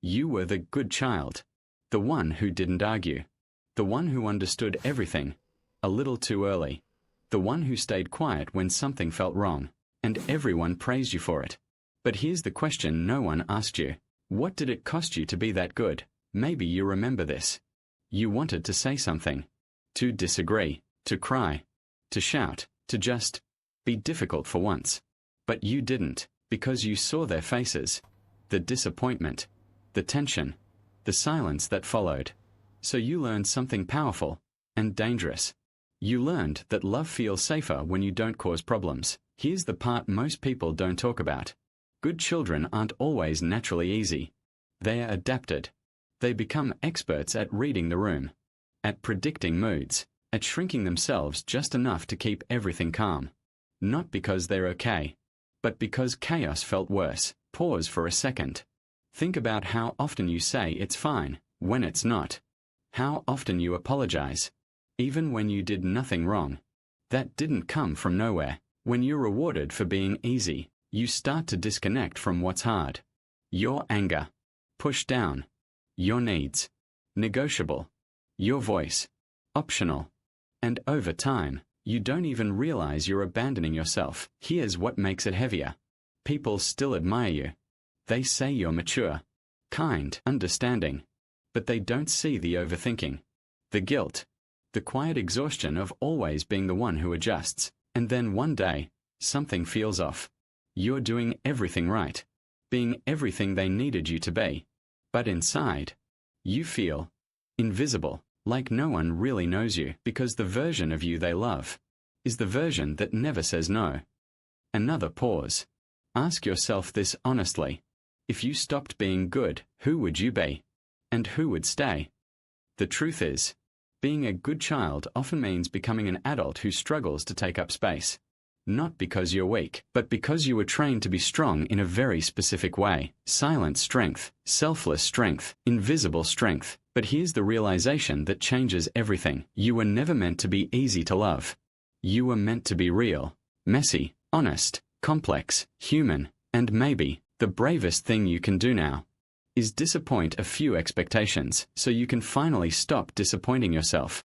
You were the good child. The one who didn't argue. The one who understood everything, a little too early. The one who stayed quiet when something felt wrong, and everyone praised you for it. But here's the question no one asked you. What did it cost you to be that good? Maybe you remember this. You wanted to say something. To disagree. To cry. To shout. To just be difficult for once. But you didn't, because you saw their faces. The disappointment. The tension. The silence that followed. So you learned something powerful and dangerous. You learned that love feels safer when you don't cause problems. Here's the part most people don't talk about. Good children aren't always naturally easy. They are adapted. They become experts at reading the room, at predicting moods, at shrinking themselves just enough to keep everything calm. Not because they're okay, but because chaos felt worse. Pause for a second. Think about how often you say it's fine when it's not. How often you apologize, even when you did nothing wrong. That didn't come from nowhere. When you're rewarded for being easy, you start to disconnect from what's hard. Your anger, pushed down. Your needs, negotiable. Your voice, optional. And over time, you don't even realize you're abandoning yourself. Here's what makes it heavier. People still admire you. They say you're mature, kind, understanding. But they don't see the overthinking, the guilt, the quiet exhaustion of always being the one who adjusts. And then one day, something feels off. You're doing everything right, being everything they needed you to be. But inside, you feel invisible, like no one really knows you, because the version of you they love is the version that never says no. Another pause. Ask yourself this honestly. If you stopped being good, who would you be? And who would stay? The truth is, being a good child often means becoming an adult who struggles to take up space. Not because you're weak, but because you were trained to be strong in a very specific way. Silent strength, selfless strength, invisible strength. But here's the realization that changes everything. You were never meant to be easy to love. You were meant to be real, messy, honest, complex, human, and maybe the bravest thing you can do now is disappoint a few expectations so you can finally stop disappointing yourself.